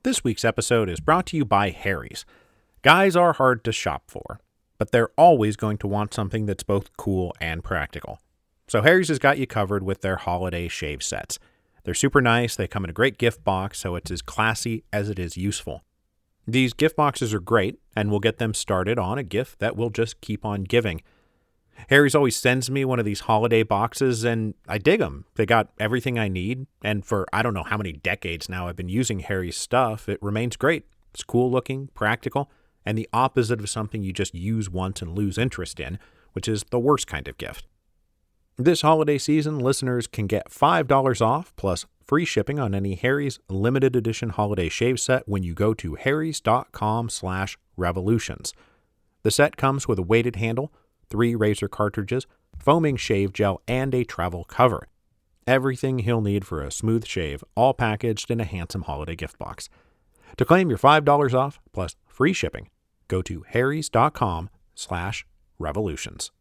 This week's episode is brought to you by Harry's. Guys are hard to shop for, but they're always going to want something that's both cool and practical. So Harry's has got you covered with their holiday shave sets. They're super nice, they come in a great gift box, so it's as classy as it is useful. These gift boxes are great, and we'll get them started on a gift that we'll just keep on giving. Harry's always sends me one of these holiday boxes, and I dig them. They got everything I need, and for I don't know how many decades now I've been using Harry's stuff, it remains great. It's cool looking, practical, and the opposite of something you just use once and lose interest in, which is the worst kind of gift. This holiday season, listeners can get $5 off plus free shipping on any Harry's limited edition holiday shave set when you go to harrys.com/revolutions. The set comes with a weighted handle, 3 razor cartridges, foaming shave gel, and a travel cover. Everything he'll need for a smooth shave, all packaged in a handsome holiday gift box. To claim your $5 off plus free shipping, go to harrys.com/revolutions.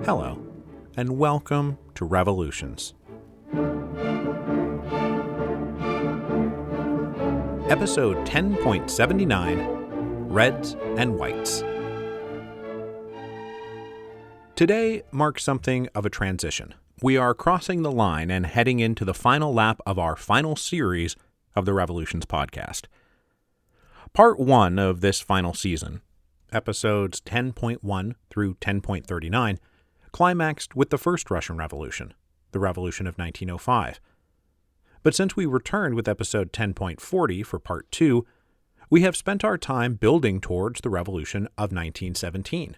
Hello, and welcome to Revolutions. Episode 10.79, Reds and Whites. Today marks something of a transition. We are crossing the line and heading into the final lap of our final series of the Revolutions podcast. Part 1 of this final season, episodes 10.1 through 10.39, climaxed with the first Russian Revolution, the Revolution of 1905. But since we returned with episode 10.40 for part 2, we have spent our time building towards the Revolution of 1917.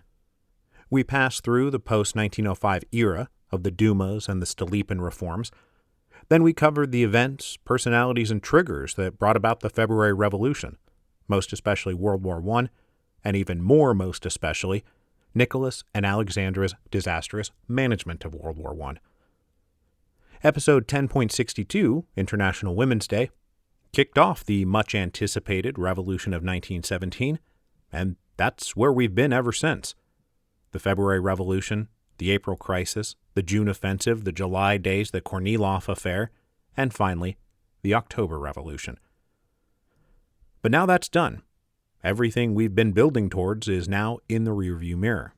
We passed through the post-1905 era of the Dumas and the Stolypin reforms. Then we covered the events, personalities, and triggers that brought about the February Revolution, most especially World War I, and even more most especially, Nicholas and Alexandra's disastrous management of World War I. Episode 10.62, International Women's Day, kicked off the much-anticipated Revolution of 1917, and that's where we've been ever since. The February Revolution, the April Crisis, the June Offensive, the July Days, the Kornilov Affair, and finally, the October Revolution. But now that's done. Everything we've been building towards is now in the rearview mirror.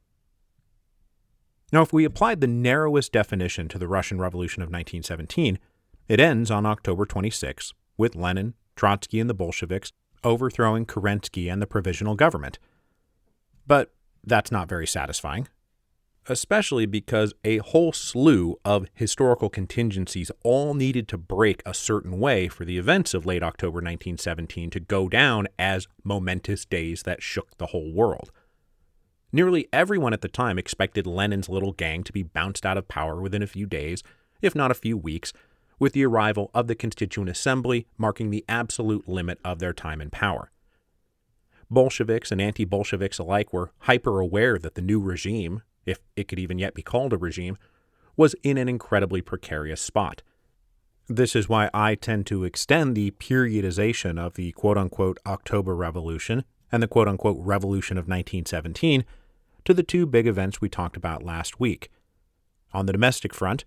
Now, if we applied the narrowest definition to the Russian Revolution of 1917, it ends on October 26, with Lenin, Trotsky, and the Bolsheviks overthrowing Kerensky and the provisional government. But that's not very satisfying, especially because a whole slew of historical contingencies all needed to break a certain way for the events of late October 1917 to go down as momentous days that shook the whole world. Nearly everyone at the time expected Lenin's little gang to be bounced out of power within a few days, if not a few weeks, with the arrival of the Constituent Assembly marking the absolute limit of their time in power. Bolsheviks and anti-Bolsheviks alike were hyper-aware that the new regime, if it could even yet be called a regime, was in an incredibly precarious spot. This is why I tend to extend the periodization of the quote-unquote October Revolution and the quote-unquote Revolution of 1917 to the two big events we talked about last week. On the domestic front,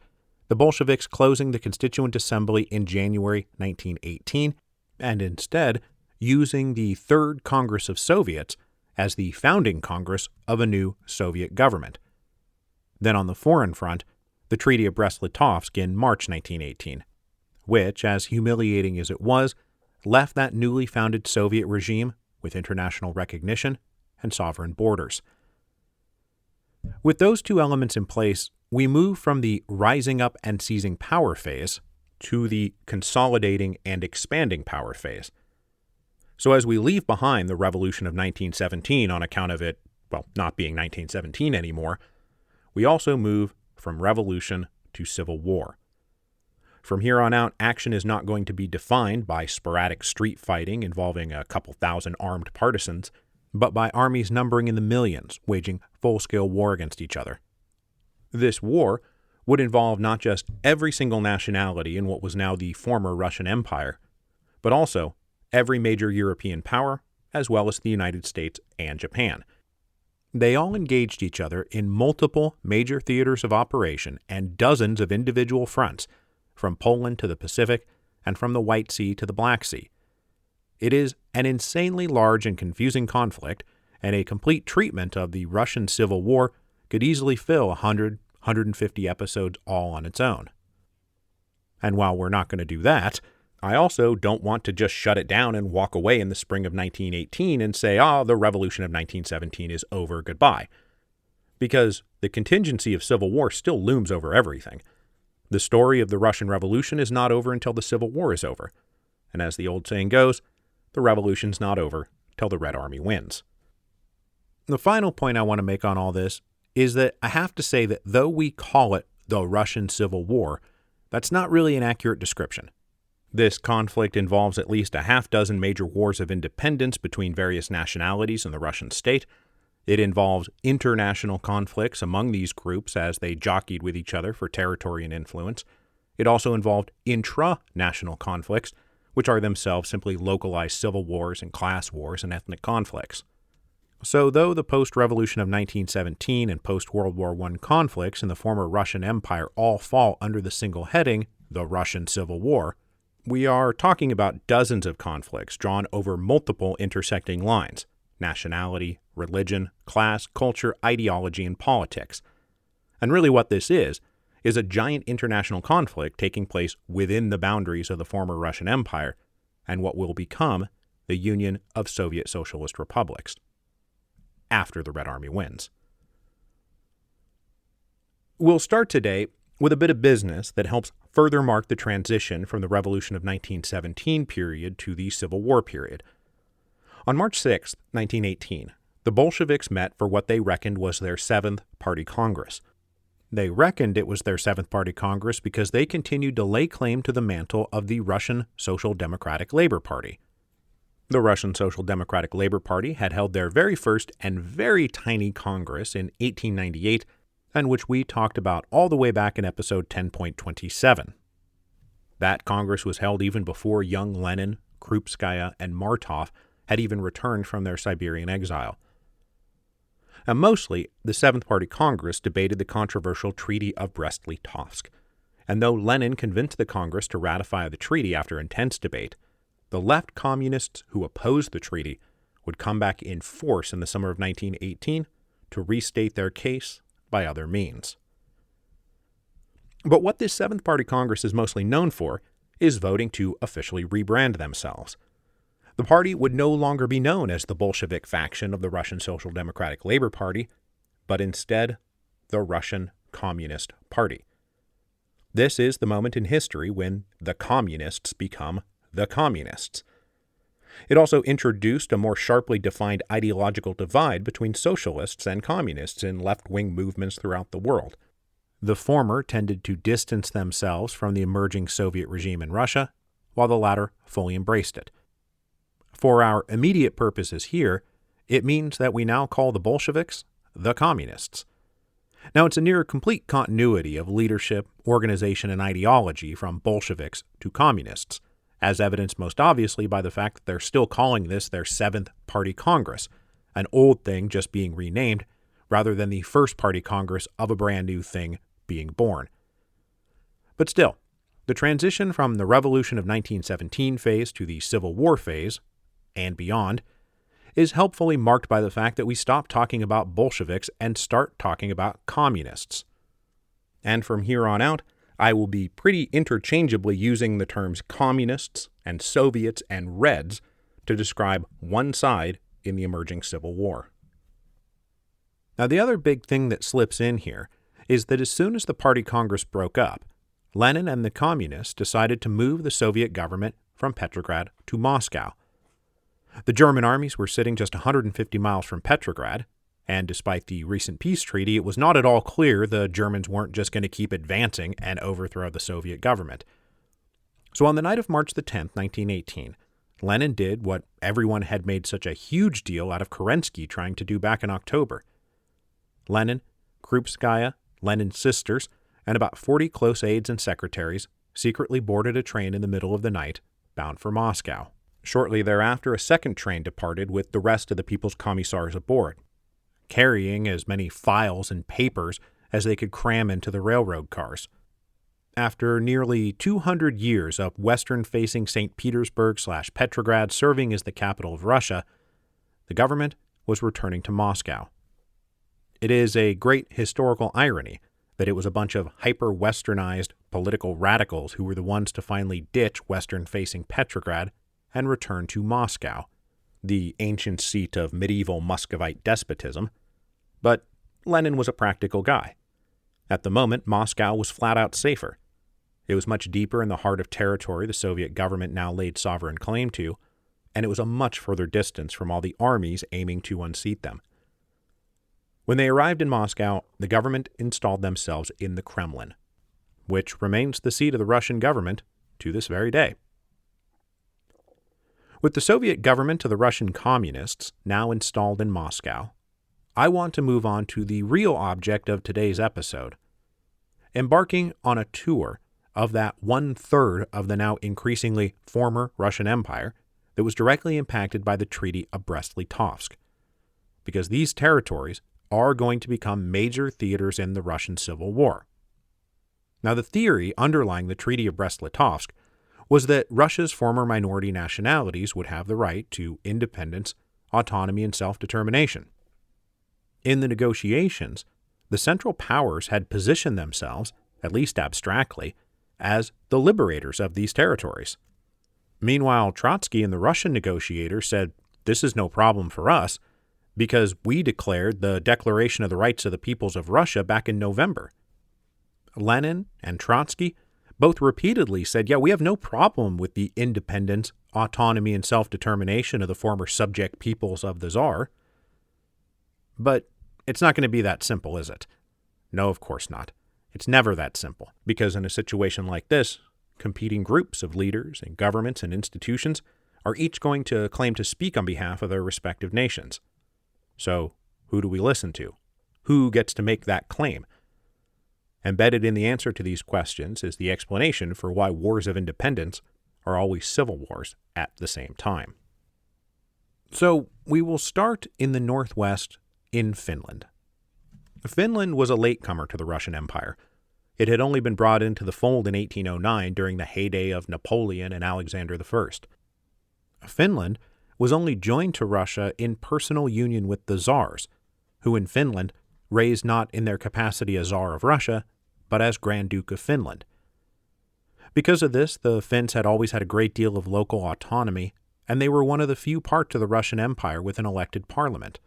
the Bolsheviks closing the Constituent Assembly in January 1918, and instead using the Third Congress of Soviets as the founding Congress of a new Soviet government. Then on the foreign front, the Treaty of Brest-Litovsk in March 1918, which, as humiliating as it was, left that newly founded Soviet regime with international recognition and sovereign borders. With those two elements in place, we move from the rising up and seizing power phase to the consolidating and expanding power phase. So as we leave behind the Revolution of 1917 on account of it, not being 1917 anymore, we also move from revolution to civil war. From here on out, action is not going to be defined by sporadic street fighting involving a couple thousand armed partisans, but by armies numbering in the millions, waging full-scale war against each other. This war would involve not just every single nationality in what was now the former Russian Empire, but also every major European power, as well as the United States and Japan. They all engaged each other in multiple major theaters of operation and dozens of individual fronts, from Poland to the Pacific, and from the White Sea to the Black Sea. It is an insanely large and confusing conflict, and a complete treatment of the Russian Civil War could easily fill 150 episodes all on its own. And while we're not going to do that, I also don't want to just shut it down and walk away in the spring of 1918 and say, the Revolution of 1917 is over, goodbye. Because the contingency of civil war still looms over everything. The story of the Russian Revolution is not over until the Civil War is over. And as the old saying goes, the revolution's not over till the Red Army wins. The final point I want to make on all this is that I have to say that though we call it the Russian Civil War, that's not really an accurate description. This conflict involves at least a half dozen major wars of independence between various nationalities in the Russian state. It involves international conflicts among these groups as they jockeyed with each other for territory and influence. It also involved intra-national conflicts, which are themselves simply localized civil wars and class wars and ethnic conflicts. So though the post-revolution of 1917 and post-World War I conflicts in the former Russian Empire all fall under the single heading, the Russian Civil War, we are talking about dozens of conflicts drawn over multiple intersecting lines: nationality, religion, class, culture, ideology, and politics. And really what this is a giant international conflict taking place within the boundaries of the former Russian Empire and what will become the Union of Soviet Socialist Republics after the Red Army wins. We'll start today with a bit of business that helps further mark the transition from the Revolution of 1917 period to the Civil War period. On March 6, 1918, the Bolsheviks met for what they reckoned was their 7th Party Congress. They reckoned it was their 7th Party Congress because they continued to lay claim to the mantle of the Russian Social Democratic Labor Party. The Russian Social Democratic Labor Party had held their very first and very tiny Congress in 1898, and which we talked about all the way back in episode 10.27. That Congress was held even before young Lenin, Krupskaya, and Martov had even returned from their Siberian exile. And mostly, the 7th Party Congress debated the controversial Treaty of Brest-Litovsk, and though Lenin convinced the Congress to ratify the treaty after intense debate, the left communists who opposed the treaty would come back in force in the summer of 1918 to restate their case by other means. But what this 7th Party Congress is mostly known for is voting to officially rebrand themselves. The party would no longer be known as the Bolshevik faction of the Russian Social Democratic Labor Party, but instead the Russian Communist Party. This is the moment in history when the communists become the communists. It also introduced a more sharply defined ideological divide between socialists and communists in left-wing movements throughout the world. The former tended to distance themselves from the emerging Soviet regime in Russia, while the latter fully embraced it. For our immediate purposes here, it means that we now call the Bolsheviks the communists. Now, it's a near complete continuity of leadership, organization, and ideology from Bolsheviks to communists, as evidenced most obviously by the fact that they're still calling this their 7th Party Congress, an old thing just being renamed, rather than the first Party Congress of a brand new thing being born. But still, the transition from the Revolution of 1917 phase to the Civil War phase, and beyond, is helpfully marked by the fact that we stop talking about Bolsheviks and start talking about communists. And from here on out, I will be pretty interchangeably using the terms communists and Soviets and Reds to describe one side in the emerging Civil War. Now, the other big thing that slips in here is that as soon as the Party Congress broke up, Lenin and the communists decided to move the Soviet government from Petrograd to Moscow. The German armies were sitting just 150 miles from Petrograd, and despite the recent peace treaty, it was not at all clear the Germans weren't just going to keep advancing and overthrow the Soviet government. So on the night of March the 10th, 1918, Lenin did what everyone had made such a huge deal out of Kerensky trying to do back in October. Lenin, Krupskaya, Lenin's sisters, and about 40 close aides and secretaries secretly boarded a train in the middle of the night, bound for Moscow. Shortly thereafter, a second train departed with the rest of the People's Commissars aboard, carrying as many files and papers as they could cram into the railroad cars. After nearly 200 years of western-facing St. Petersburg/Petrograd serving as the capital of Russia, the government was returning to Moscow. It is a great historical irony that it was a bunch of hyper-westernized political radicals who were the ones to finally ditch western-facing Petrograd and return to Moscow, the ancient seat of medieval Muscovite despotism. But Lenin was a practical guy. At the moment, Moscow was flat out safer. It was much deeper in the heart of territory the Soviet government now laid sovereign claim to, and it was a much further distance from all the armies aiming to unseat them. When they arrived in Moscow, the government installed themselves in the Kremlin, which remains the seat of the Russian government to this very day. With the Soviet government of the Russian communists now installed in Moscow, I want to move on to the real object of today's episode, embarking on a tour of that one-third of the now increasingly former Russian Empire that was directly impacted by the Treaty of Brest-Litovsk, because these territories are going to become major theaters in the Russian Civil War. Now, the theory underlying the Treaty of Brest-Litovsk was that Russia's former minority nationalities would have the right to independence, autonomy, and self-determination. In the negotiations, the Central Powers had positioned themselves, at least abstractly, as the liberators of these territories. Meanwhile, Trotsky and the Russian negotiators said, "This is no problem for us, because we declared the Declaration of the Rights of the Peoples of Russia back in November." Lenin and Trotsky both repeatedly said, "Yeah, we have no problem with the independence, autonomy, and self-determination of the former subject peoples of the Tsar." But it's not going to be that simple, is it? No, of course not. It's never that simple, because in a situation like this, competing groups of leaders and governments and institutions are each going to claim to speak on behalf of their respective nations. So, who do we listen to? Who gets to make that claim? Embedded in the answer to these questions is the explanation for why wars of independence are always civil wars at the same time. So, we will start in the northwest in Finland. Finland was a latecomer to the Russian Empire. It had only been brought into the fold in 1809 during the heyday of Napoleon and Alexander I. Finland was only joined to Russia in personal union with the Tsars, who in Finland raised not in their capacity as Tsar of Russia, but as Grand Duke of Finland. Because of this, the Finns had always had a great deal of local autonomy, and they were one of the few parts of the Russian Empire with an elected parliament.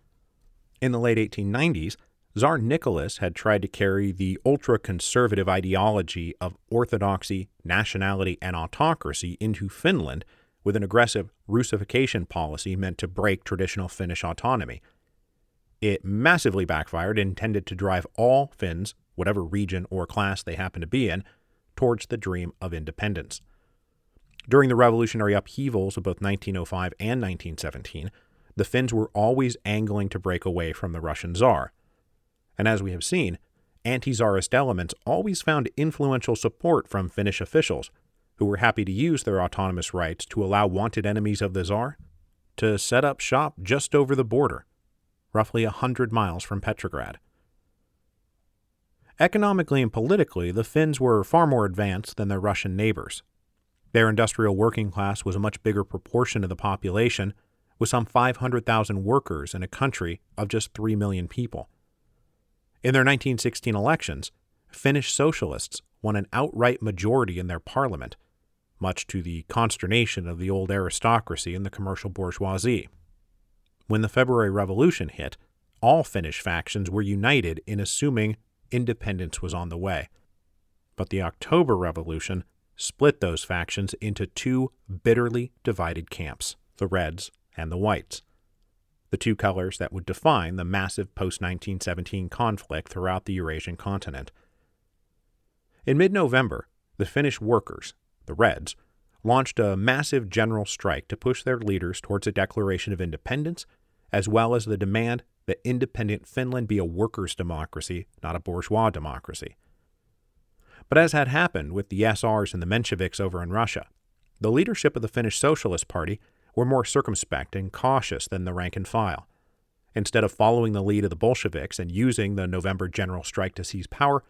In the late 1890s, Tsar Nicholas had tried to carry the ultra-conservative ideology of orthodoxy, nationality, and autocracy into Finland with an aggressive Russification policy meant to break traditional Finnish autonomy. It massively backfired and tended to drive all Finns, whatever region or class they happened to be in, towards the dream of independence. During the revolutionary upheavals of both 1905 and 1917, the Finns were always angling to break away from the Russian Tsar. And as we have seen, anti-Tsarist elements always found influential support from Finnish officials, who were happy to use their autonomous rights to allow wanted enemies of the Tsar to set up shop just over the border, roughly 100 miles from Petrograd. Economically and politically, the Finns were far more advanced than their Russian neighbors. Their industrial working class was a much bigger proportion of the population, with some 500,000 workers in a country of just 3 million people. In their 1916 elections, Finnish socialists won an outright majority in their parliament, much to the consternation of the old aristocracy and the commercial bourgeoisie. When the February Revolution hit, all Finnish factions were united in assuming independence was on the way. But the October Revolution split those factions into two bitterly divided camps, the Reds and the Whites, the two colors that would define the massive post-1917 conflict throughout the Eurasian continent. In mid-November, the Finnish workers, the Reds, launched a massive general strike to push their leaders towards a declaration of independence, as well as the demand that independent Finland be a workers' democracy, not a bourgeois democracy. But as had happened with the SRs and the Mensheviks over in Russia, the leadership of the Finnish Socialist Party were more circumspect and cautious than the rank and file. Instead of following the lead of the Bolsheviks and using the November general strike to seize power,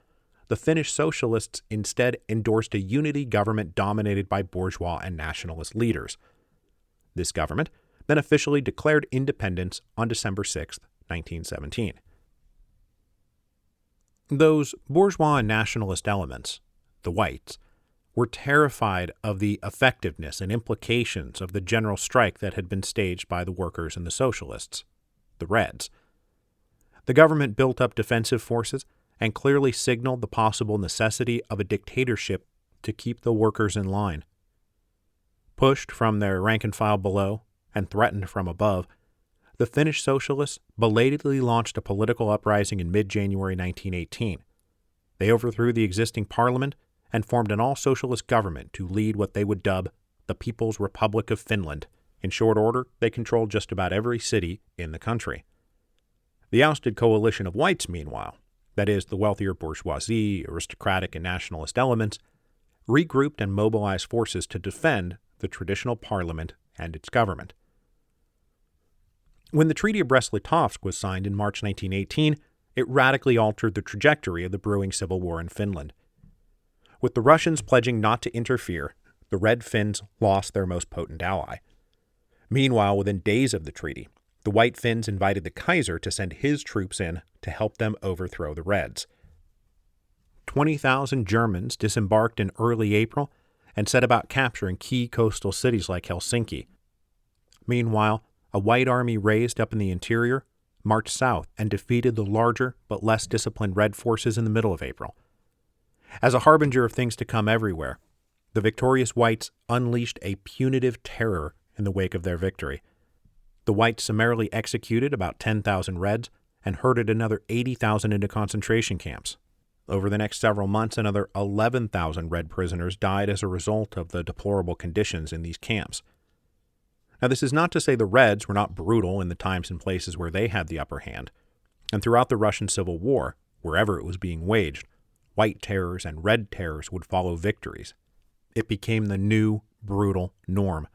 the Finnish socialists instead endorsed a unity government dominated by bourgeois and nationalist leaders. This government then officially declared independence on December 6, 1917. Those bourgeois and nationalist elements, the whites, were terrified of the effectiveness and implications of the general strike that had been staged by the workers and the socialists, the Reds. The government built up defensive forces and clearly signaled the possible necessity of a dictatorship to keep the workers in line. Pushed from their rank and file below and threatened from above, the Finnish socialists belatedly launched a political uprising in mid-January 1918. They overthrew the existing parliament and formed an all-socialist government to lead what they would dub the People's Republic of Finland. In short order, they controlled just about every city in the country. The ousted coalition of whites, meanwhile, that is, the wealthier bourgeoisie, aristocratic, and nationalist elements, regrouped and mobilized forces to defend the traditional parliament and its government. When the Treaty of Brest-Litovsk was signed in March 1918, it radically altered the trajectory of the brewing civil war in Finland. With the Russians pledging not to interfere, the Red Finns lost their most potent ally. Meanwhile, within days of the treaty, the White Finns invited the Kaiser to send his troops in to help them overthrow the Reds. 20,000 Germans disembarked in early April and set about capturing key coastal cities like Helsinki. Meanwhile, a white army raised up in the interior marched south and defeated the larger but less disciplined Red forces in the middle of April. As a harbinger of things to come everywhere, the victorious whites unleashed a punitive terror in the wake of their victory. The whites summarily executed about 10,000 Reds and herded another 80,000 into concentration camps. Over the next several months, another 11,000 Red prisoners died as a result of the deplorable conditions in these camps. Now, this is not to say the Reds were not brutal in the times and places where they had the upper hand, and throughout the Russian Civil War, wherever it was being waged, white terrors and red terrors would follow victories. It became the new, brutal norm.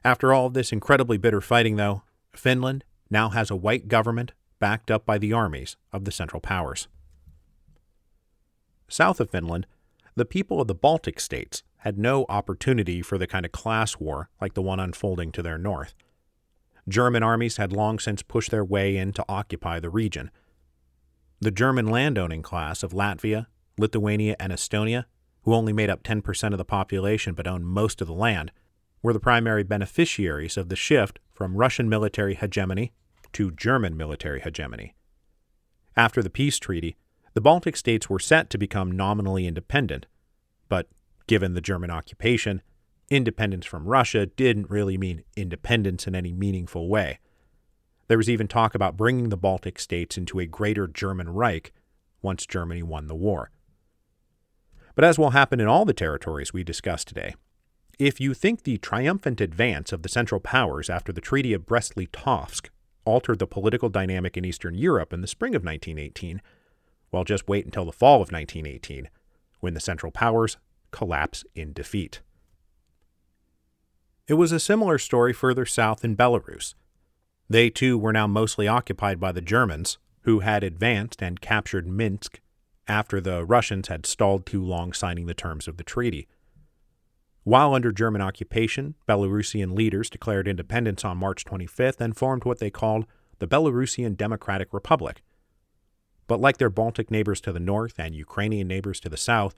After all of this incredibly bitter fighting, though, Finland now has a white government backed up by the armies of the Central Powers. South of Finland, the people of the Baltic states had no opportunity for the kind of class war like the one unfolding to their north. German armies had long since pushed their way in to occupy the region. The German landowning class of Latvia, Lithuania, and Estonia, who only made up 10% of the population but owned most of the land, were the primary beneficiaries of the shift from Russian military hegemony to German military hegemony. After the peace treaty, the Baltic states were set to become nominally independent, but given the German occupation, independence from Russia didn't really mean independence in any meaningful way. There was even talk about bringing the Baltic states into a greater German Reich once Germany won the war. But as will happen in all the territories we discussed today, if you think the triumphant advance of the Central Powers after the Treaty of Brest-Litovsk altered the political dynamic in Eastern Europe in the spring of 1918, well, just wait until the fall of 1918, when the Central Powers collapse in defeat. It was a similar story further south in Belarus. They too were now mostly occupied by the Germans, who had advanced and captured Minsk after the Russians had stalled too long signing the terms of the treaty. While under German occupation, Belarusian leaders declared independence on March 25th and formed what they called the Belarusian Democratic Republic. But like their Baltic neighbors to the north and Ukrainian neighbors to the south,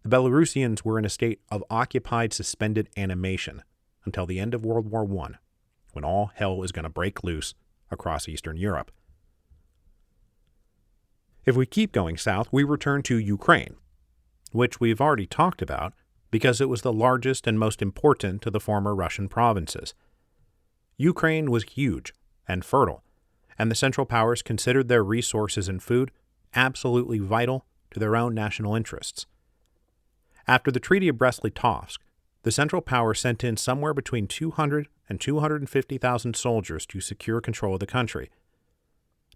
the Belarusians were in a state of occupied suspended animation until the end of World War I, when all hell is going to break loose across Eastern Europe. If we keep going south, we return to Ukraine, which we've already talked about because it was the largest and most important of the former Russian provinces. Ukraine was huge and fertile, and the Central Powers considered their resources and food absolutely vital to their own national interests. After the Treaty of Brest-Litovsk, the Central Powers sent in somewhere between 200 and 250,000 soldiers to secure control of the country.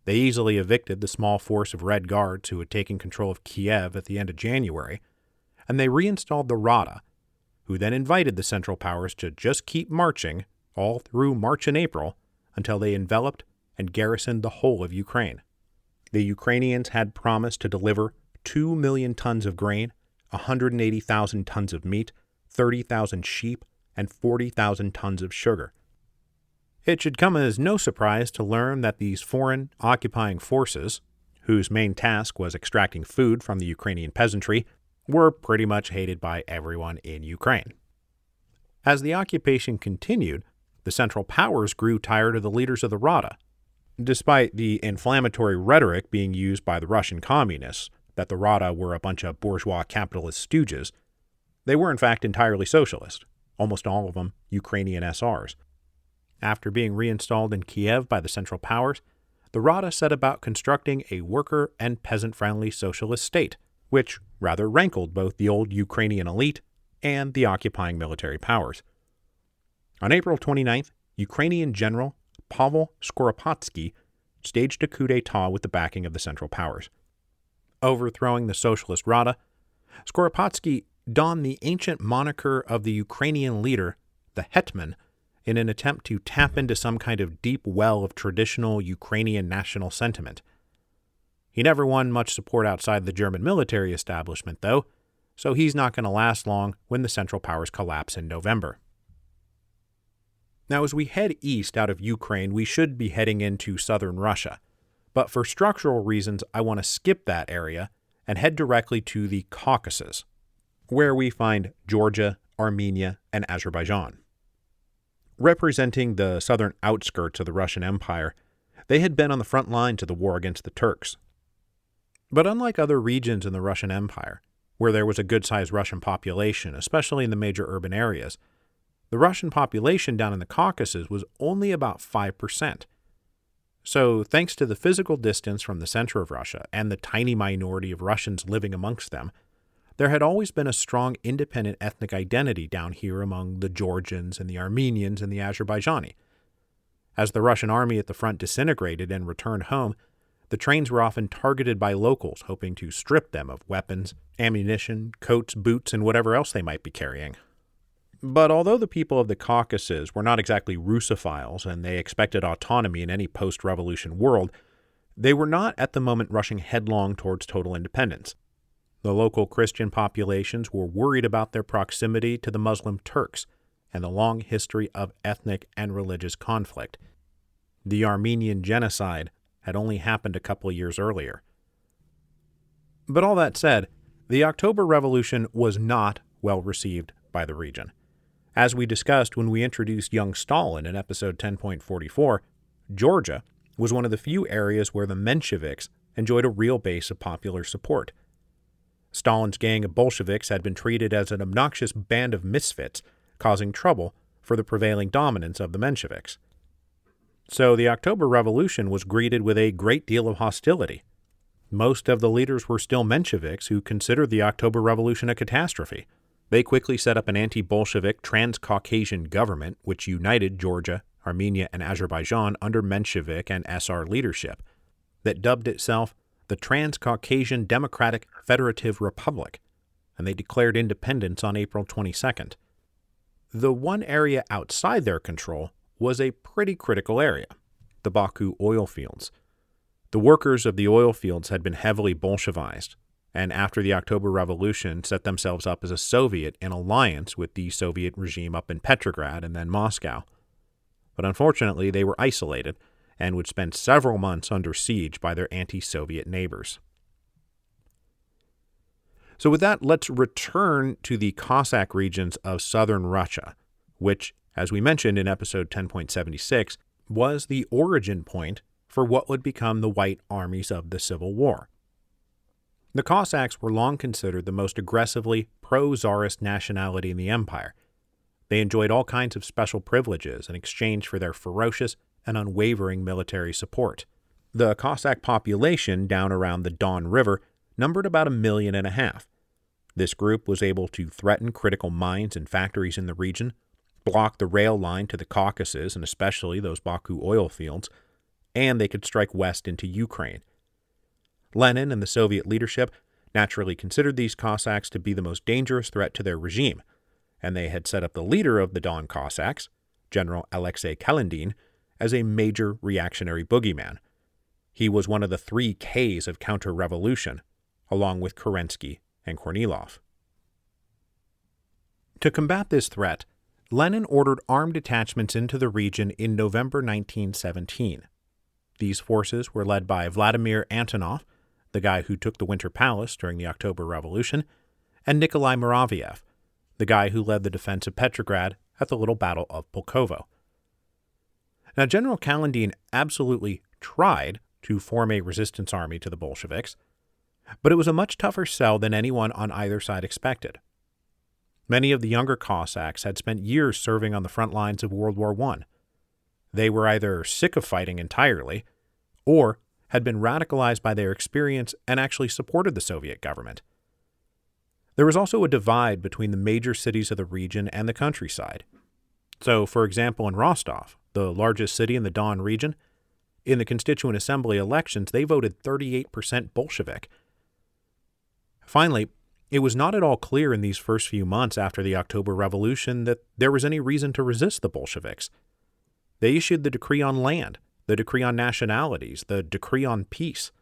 They easily evicted the small force of Red Guards who had taken control of Kiev at the end of January, and they reinstalled the Rada, who then invited the Central Powers to just keep marching all through March and April until they enveloped and garrisoned the whole of Ukraine. The Ukrainians had promised to deliver 2 million tons of grain, 180,000 tons of meat, 30,000 sheep, and 40,000 tons of sugar. It should come as no surprise to learn that these foreign occupying forces, whose main task was extracting food from the Ukrainian peasantry, were pretty much hated by everyone in Ukraine. As the occupation continued, the Central Powers grew tired of the leaders of the Rada. Despite the inflammatory rhetoric being used by the Russian communists that the Rada were a bunch of bourgeois capitalist stooges, they were in fact entirely socialist, almost all of them Ukrainian SRs. After being reinstalled in Kiev by the Central Powers, the Rada set about constructing a worker- and peasant-friendly socialist state, which rather rankled both the old Ukrainian elite and the occupying military powers. On April 29th, Ukrainian General Pavel Skoropadsky staged a coup d'etat with the backing of the Central Powers. Overthrowing the socialist Rada, Skoropadsky donned the ancient moniker of the Ukrainian leader, the Hetman, in an attempt to tap into some kind of deep well of traditional Ukrainian national sentiment. He never won much support outside the German military establishment, though, so he's not going to last long when the Central Powers collapse in November. Now, as we head east out of Ukraine, we should be heading into southern Russia, but for structural reasons, I want to skip that area and head directly to the Caucasus, where we find Georgia, Armenia, and Azerbaijan. Representing the southern outskirts of the Russian Empire, they had been on the front lines of the war against the Turks. But unlike other regions in the Russian Empire, where there was a good-sized Russian population, especially in the major urban areas, the Russian population down in the Caucasus was only about 5%. So, thanks to the physical distance from the center of Russia and the tiny minority of Russians living amongst them, there had always been a strong independent ethnic identity down here among the Georgians and the Armenians and the Azerbaijani. As the Russian army at the front disintegrated and returned home, the trains were often targeted by locals hoping to strip them of weapons, ammunition, coats, boots, and whatever else they might be carrying. But although the people of the Caucasus were not exactly Russophiles and they expected autonomy in any post-revolution world, they were not at the moment rushing headlong towards total independence. The local Christian populations were worried about their proximity to the Muslim Turks and the long history of ethnic and religious conflict. The Armenian genocide had only happened a couple of years earlier. But all that said, the October Revolution was not well received by the region. As we discussed when we introduced young Stalin in episode 10.44, Georgia was one of the few areas where the Mensheviks enjoyed a real base of popular support. Stalin's gang of Bolsheviks had been treated as an obnoxious band of misfits, causing trouble for the prevailing dominance of the Mensheviks. So the October Revolution was greeted with a great deal of hostility. Most of the leaders were still Mensheviks who considered the October Revolution a catastrophe. They quickly set up an anti-Bolshevik trans-Caucasian government which united Georgia, Armenia, and Azerbaijan under Menshevik and SR leadership, that dubbed itself the Trans-Caucasian Democratic Federative Republic, and they declared independence on April 22nd. The one area outside their control was a pretty critical area, the Baku oil fields. The workers of the oil fields had been heavily Bolshevized, and after the October Revolution set themselves up as a Soviet in alliance with the Soviet regime up in Petrograd and then Moscow. But unfortunately, they were isolated and would spend several months under siege by their anti-Soviet neighbors. So with that, let's return to the Cossack regions of southern Russia, which, as we mentioned in episode 10.76, was the origin point for what would become the White Armies of the Civil War. The Cossacks were long considered the most aggressively pro-Tsarist nationality in the empire. They enjoyed all kinds of special privileges in exchange for their ferocious and unwavering military support. The Cossack population down around the Don River numbered about 1.5 million. This group was able to threaten critical mines and factories in the region, block the rail line to the Caucasus and especially those Baku oil fields, and they could strike west into Ukraine. Lenin and the Soviet leadership naturally considered these Cossacks to be the most dangerous threat to their regime, and they had set up the leader of the Don Cossacks, General Alexei Kaledin, as a major reactionary boogeyman. He was one of the 3 Ks of counter-revolution: along with Kerensky and Kornilov. To combat this threat, Lenin ordered armed detachments into the region in November 1917. These forces were led by Vladimir Antonov, the guy who took the Winter Palace during the October Revolution, and Nikolai Muraviev, the guy who led the defense of Petrograd at the Little Battle of Pulkovo. Now, General Kaledin absolutely tried to form a resistance army to the Bolsheviks, but it was a much tougher sell than anyone on either side expected. Many of the younger Cossacks had spent years serving on the front lines of World War I. They were either sick of fighting entirely, or had been radicalized by their experience and actually supported the Soviet government. There was also a divide between the major cities of the region and the countryside. So, for example, in Rostov, the largest city in the Don region, in the Constituent Assembly elections, they voted 38% Bolshevik. Finally, it was not at all clear in these first few months after the October Revolution that there was any reason to resist the Bolsheviks. They issued the Decree on Land, the Decree on Nationalities, the Decree on Peace.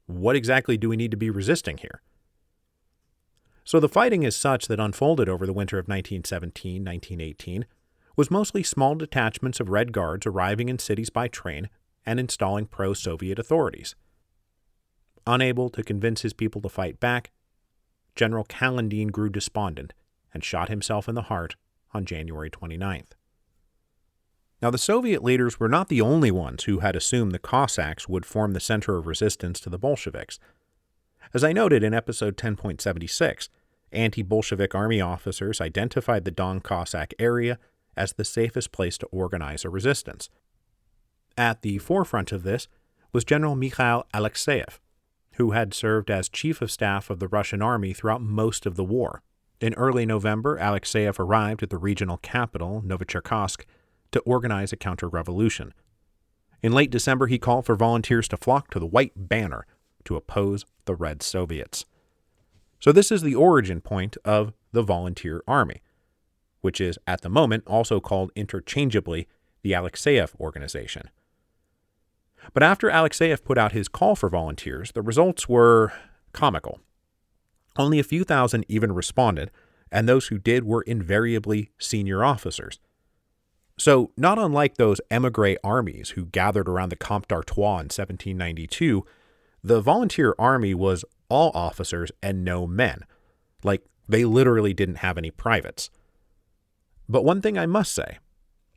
What exactly do we need to be resisting here? So the fighting as such that unfolded over the winter of 1917-1918 was mostly small detachments of Red Guards arriving in cities by train and installing pro-Soviet authorities. Unable to convince his people to fight back, General Kaledin grew despondent and shot himself in the heart on January 29th. Now, the Soviet leaders were not the only ones who had assumed the Cossacks would form the center of resistance to the Bolsheviks. As I noted in episode 10.76, anti-Bolshevik army officers identified the Don Cossack area as the safest place to organize a resistance. At the forefront of this was General Mikhail Alexeyev, who had served as chief of staff of the Russian army throughout most of the war. In early November, Alexeyev arrived at the regional capital, Novocherkassk, to organize a counter-revolution. In late December, he called for volunteers to flock to the White Banner to oppose the Red Soviets. So this is the origin point of the Volunteer Army, which is, at the moment, also called interchangeably the Alexeyev Organization. But after Alexeyev put out his call for volunteers, the results were comical. Only a few thousand even responded, and those who did were invariably senior officers. So, not unlike those émigré armies who gathered around the Comte d'Artois in 1792, the volunteer army was all officers and no men. Like, they literally didn't have any privates. But one thing I must say,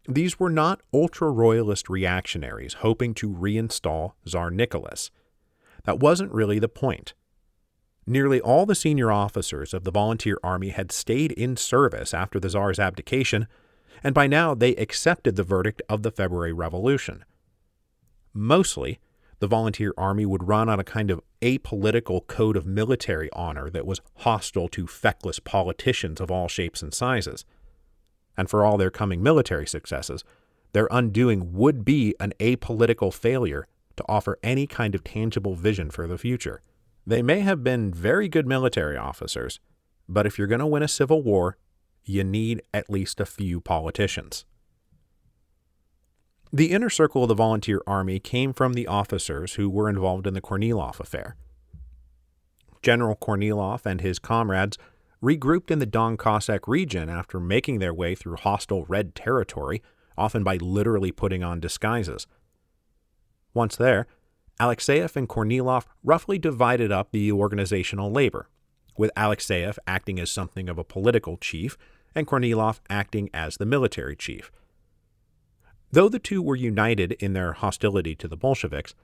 these were not ultra-royalist reactionaries hoping to reinstall Tsar Nicholas. That wasn't really the point. Nearly all the senior officers of the volunteer army had stayed in service after the Tsar's abdication, and by now they accepted the verdict of the February Revolution. Mostly, the volunteer army would run on a kind of apolitical code of military honor that was hostile to feckless politicians of all shapes and sizes. And for all their coming military successes, their undoing would be an apolitical failure to offer any kind of tangible vision for the future. They may have been very good military officers, but if you're going to win a civil war, you need at least a few politicians. The inner circle of the volunteer army came from the officers who were involved in the Kornilov affair. General Kornilov and his comrades regrouped in the Don Cossack region after making their way through hostile Red territory, often by literally putting on disguises. Once there, Alexeyev and Kornilov roughly divided up the organizational labor, with Alexeyev acting as something of a political chief and Kornilov acting as the military chief. Though the two were united in their hostility to the Bolsheviks,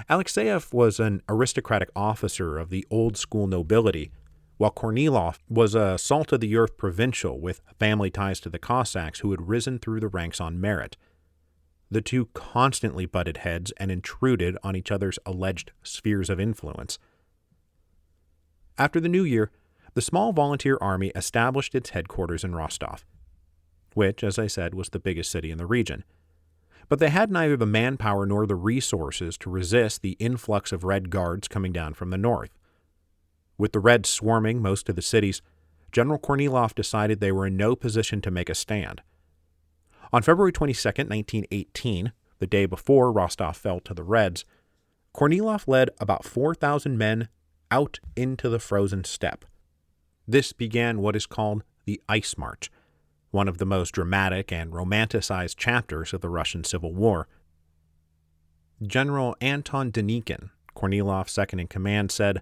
Alexeyev was an aristocratic officer of the old-school nobility, while Kornilov was a salt-of-the-earth provincial with family ties to the Cossacks who had risen through the ranks on merit. The two constantly butted heads and intruded on each other's alleged spheres of influence. After the new year, the small volunteer army established its headquarters in Rostov, which, as I said, was the biggest city in the region. But they had neither the manpower nor the resources to resist the influx of Red Guards coming down from the north. With the Reds swarming most of the cities, General Kornilov decided they were in no position to make a stand. On February 22, 1918, the day before Rostov fell to the Reds, Kornilov led about 4,000 men out into the frozen steppe. This began what is called the Ice March, one of the most dramatic and romanticized chapters of the Russian Civil War. General Anton Denikin, Kornilov's second-in-command, said,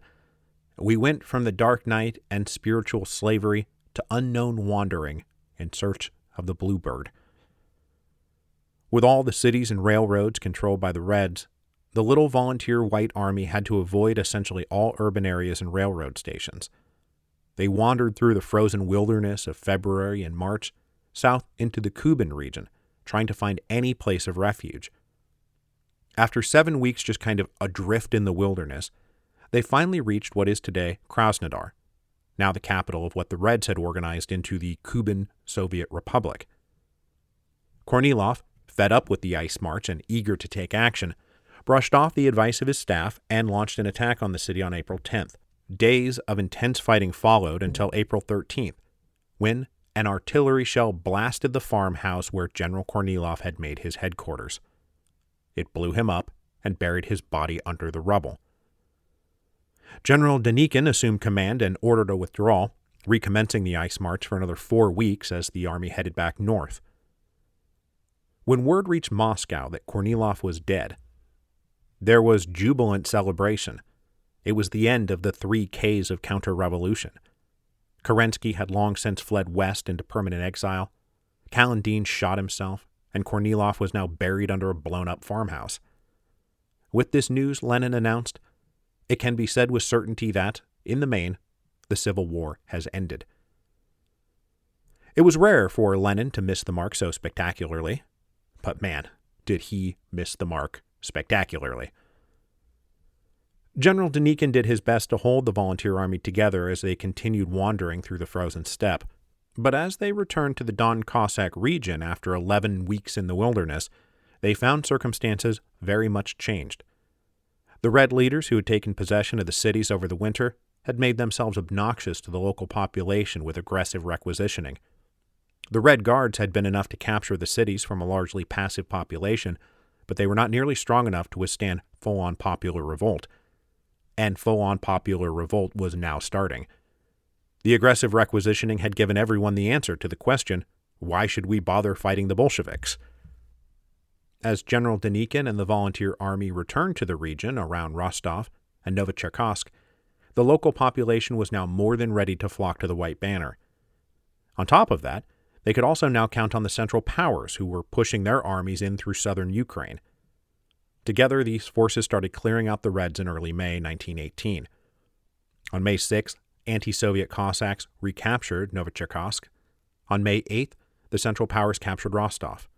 "We went from the dark night and spiritual slavery to unknown wandering in search of the bluebird." With all the cities and railroads controlled by the Reds, the little volunteer White Army had to avoid essentially all urban areas and railroad stations. They wandered through the frozen wilderness of February and March, south into the Kuban region, trying to find any place of refuge. After 7 weeks just kind of adrift in the wilderness, they finally reached what is today Krasnodar, now the capital of what the Reds had organized into the Kuban Soviet Republic. Kornilov, fed up with the Ice March and eager to take action, brushed off the advice of his staff and launched an attack on the city on April 10th. Days of intense fighting followed until April 13th, when an artillery shell blasted the farmhouse where General Kornilov had made his headquarters. It blew him up and buried his body under the rubble. General Denikin assumed command and ordered a withdrawal, recommencing the Ice March for another 4 weeks as the army headed back north. When word reached Moscow that Kornilov was dead, there was jubilant celebration. It was the end of the 3 Ks of counter-revolution. Kerensky had long since fled west into permanent exile. Kalandin shot himself, and Kornilov was now buried under a blown-up farmhouse. With this news, Lenin announced, "It can be said with certainty that, in the main, the Civil War has ended." It was rare for Lenin to miss the mark so spectacularly, but man, did he miss the mark spectacularly. General Denikin did his best to hold the volunteer army together as they continued wandering through the frozen steppe, but as they returned to the Don Cossack region after 11 weeks in the wilderness, they found circumstances very much changed. The Red leaders who had taken possession of the cities over the winter had made themselves obnoxious to the local population with aggressive requisitioning. The Red Guards had been enough to capture the cities from a largely passive population, but they were not nearly strong enough to withstand full-on popular revolt. And full-on popular revolt was now starting. The aggressive requisitioning had given everyone the answer to the question, why should we bother fighting the Bolsheviks? As General Denikin and the volunteer army returned to the region around Rostov and Novocherkassk, the local population was now more than ready to flock to the White Banner. On top of that, they could also now count on the Central Powers who were pushing their armies in through southern Ukraine. Together, these forces started clearing out the Reds in early May 1918. On May 6th, anti-Soviet Cossacks recaptured Novocherkassk. On May 8th, the Central Powers captured Rostov.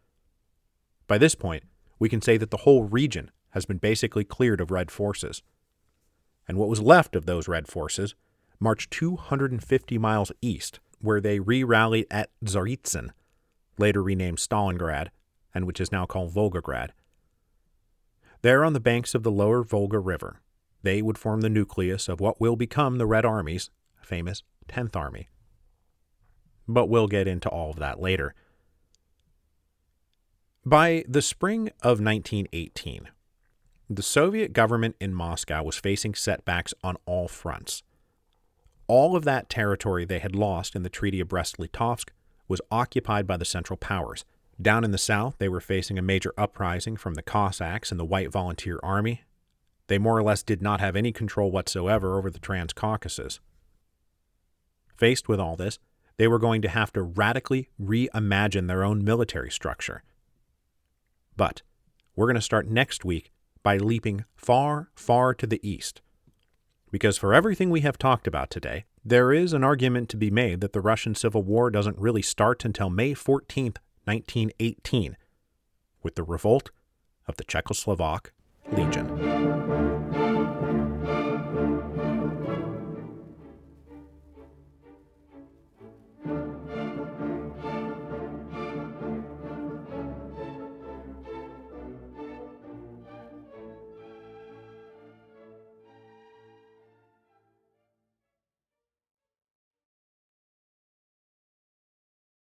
By this point, we can say that the whole region has been basically cleared of Red forces. And what was left of those Red forces marched 250 miles east, where they re-rallied at Tsaritsyn, later renamed Stalingrad, and which is now called Volgograd. There on the banks of the lower Volga River, they would form the nucleus of what will become the Red Army's famous 10th Army. But we'll get into all of that later. By the spring of 1918, the Soviet government in Moscow was facing setbacks on all fronts. All of that territory they had lost in the Treaty of Brest-Litovsk was occupied by the Central Powers. Down in the south, they were facing a major uprising from the Cossacks and the White Volunteer Army. They more or less did not have any control whatsoever over the Trans-Caucasus. Faced with all this, they were going to have to radically reimagine their own military structure. But we're going to start next week by leaping far, far to the east. Because for everything we have talked about today, there is an argument to be made that the Russian Civil War doesn't really start until May 14th, 1918, with the revolt of the Czechoslovak Legion.